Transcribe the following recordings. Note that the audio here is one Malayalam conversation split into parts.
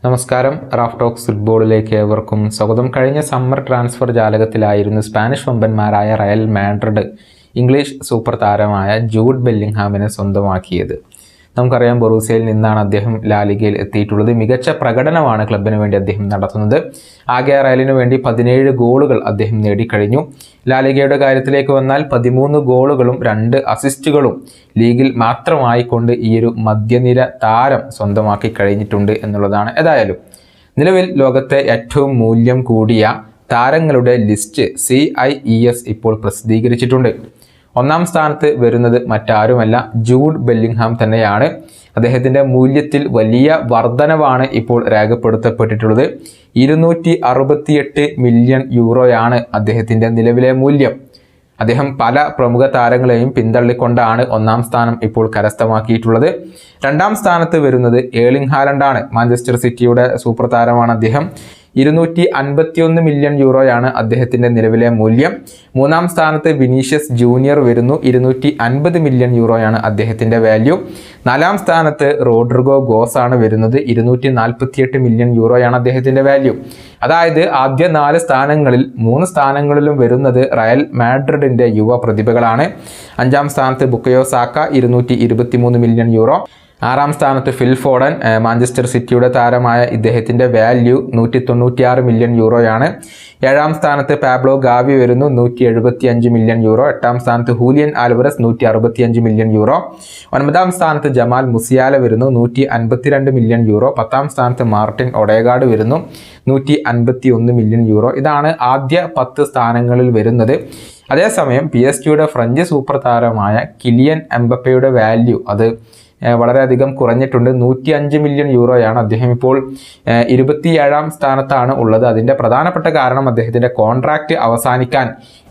നമസ്കാരം. റാഫ് ടോക്സ് ഫുട്ബോളിലേക്ക് ഏവർക്കും സ്വാഗതം. കഴിഞ്ഞ സമ്മർ ട്രാൻസ്ഫർ ജാലകത്തിലായിരുന്നു സ്പാനിഷ് വമ്പന്മാരായ റയൽ മാഡ്രിഡ് ഇംഗ്ലീഷ് സൂപ്പർ താരമായ ജൂഡ് ബെല്ലിംഗ്ഹാമിനെ സ്വന്തമാക്കിയത്. നമുക്കറിയാം, ബൊറൂസിയയിൽ നിന്നാണ് അദ്ദേഹം ലാലിഗയിൽ എത്തിയിട്ടുള്ളത്. മികച്ച പ്രകടനമാണ് ക്ലബിന് വേണ്ടി അദ്ദേഹം നടത്തുന്നത്. ആകെ റയലിനു വേണ്ടി 17 ഗോളുകൾ അദ്ദേഹം നേടിക്കഴിഞ്ഞു. ലാലിഗയുടെ കാര്യത്തിലേക്ക് വന്നാൽ 13 ഗോളുകളും 2 അസിസ്റ്റുകളും ലീഗിൽ മാത്രമായിക്കൊണ്ട് ഈ ഒരു മധ്യനിര താരം സ്വന്തമാക്കി കഴിഞ്ഞിട്ടുണ്ട് എന്നുള്ളതാണ്. ഏതായാലും നിലവിൽ ലോകത്തെ ഏറ്റവും മൂല്യം കൂടിയ താരങ്ങളുടെ ലിസ്റ്റ് CIES ഇപ്പോൾ പ്രസിദ്ധീകരിച്ചിട്ടുണ്ട്. ഒന്നാം സ്ഥാനത്ത് വരുന്നത് മറ്റാരുമല്ല, ജൂഡ് ബെല്ലിംഗ്ഹാം തന്നെയാണ്. അദ്ദേഹത്തിൻ്റെ മൂല്യത്തിൽ വലിയ വർധനവാണ് ഇപ്പോൾ രേഖപ്പെടുത്തപ്പെട്ടിട്ടുള്ളത്. 268 മില്യൺ യൂറോയാണ് അദ്ദേഹത്തിൻ്റെ നിലവിലെ മൂല്യം. അദ്ദേഹം പല പ്രമുഖ താരങ്ങളെയും പിന്തള്ളിക്കൊണ്ടാണ് ഒന്നാം സ്ഥാനം ഇപ്പോൾ കരസ്ഥമാക്കിയിട്ടുള്ളത്. രണ്ടാം സ്ഥാനത്ത് വരുന്നത് ഏർലിംഗ് ഹാലൻഡാണ്. മാഞ്ചസ്റ്റർ സിറ്റിയുടെ സൂപ്പർ താരമാണ് അദ്ദേഹം. 251 മില്യൺ യൂറോയാണ് അദ്ദേഹത്തിൻ്റെ നിലവിലെ മൂല്യം. മൂന്നാം സ്ഥാനത്ത് വിനീഷ്യസ് ജൂനിയർ വരുന്നു. 250 മില്യൺ യൂറോയാണ് അദ്ദേഹത്തിൻ്റെ വാല്യൂ. നാലാം സ്ഥാനത്ത് റോഡ്രിഗോ ഗോസ് ആണ് വരുന്നത്. 248 മില്യൺ യൂറോയാണ് അദ്ദേഹത്തിൻ്റെ വാല്യൂ. അതായത് ആദ്യ 4 സ്ഥാനങ്ങളിൽ 3 സ്ഥാനങ്ങളിലും വരുന്നത് റയൽ മാഡ്രിഡിൻ്റെ യുവ പ്രതിഭകളാണ്. അഞ്ചാം സ്ഥാനത്ത് ബുക്കയോ സാക്ക 223 മില്യൺ യൂറോ. ആറാം സ്ഥാനത്ത് ഫിൽ ഫോഡൻ, മാഞ്ചസ്റ്റർ സിറ്റിയുടെ താരമായ ഇദ്ദേഹത്തിൻ്റെ വാല്യൂ 196 മില്യൺ യൂറോയാണ്. ഏഴാം സ്ഥാനത്ത് പാബ്ലോ ഗാവി വരുന്നു, 175 മില്യൺ യൂറോ. എട്ടാം സ്ഥാനത്ത് ഹൂലിയൻ ആൽവറസ് 165 മില്യൺ യൂറോ. ഒൻപതാം സ്ഥാനത്ത് ജമാൽ മുസിയാല വരുന്നു, 152 മില്യൺ യൂറോ. പത്താം സ്ഥാനത്ത് മാർട്ടിൻ ഒഡേഗാർഡ് വരുന്നു, 151 മില്യൺ യൂറോ. ഇതാണ് ആദ്യ 10 സ്ഥാനങ്ങളിൽ വരുന്നത്. അതേസമയം PSG ഫ്രഞ്ച് സൂപ്പർ താരമായ കിലിയൻ എംബപ്പയുടെ വാല്യൂ അത് വളരെയധികം കുറഞ്ഞിട്ടുണ്ട്. 105 മില്യൺ യൂറോയാണ്. അദ്ദേഹം ഇപ്പോൾ 27ാം സ്ഥാനത്താണ് ഉള്ളത്. അതിൻ്റെ പ്രധാനപ്പെട്ട കാരണം അദ്ദേഹത്തിൻ്റെ കോൺട്രാക്റ്റ് അവസാനിക്കാൻ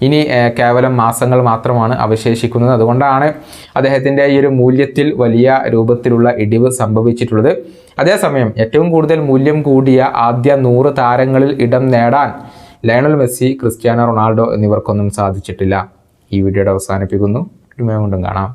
ഇനി കേവലം മാസങ്ങൾ മാത്രമാണ് അവശേഷിക്കുന്നത്. അതുകൊണ്ടാണ് അദ്ദേഹത്തിൻ്റെ ഈ ഒരു മൂല്യത്തിൽ വലിയ രൂപത്തിലുള്ള ഇടിവ് സംഭവിച്ചിട്ടുള്ളത്. അതേസമയം ഏറ്റവും കൂടുതൽ മൂല്യം കൂടിയ ആദ്യ 100 താരങ്ങളിൽ ഇടം നേടാൻ ലയണൽ മെസ്സി, ക്രിസ്ത്യാനോ റൊണാൾഡോ എന്നിവർക്കൊന്നും സാധിച്ചിട്ടില്ല. ഈ വീഡിയോയുടെ അവസാനിപ്പിക്കുന്നു. വീണ്ടും കാണാം.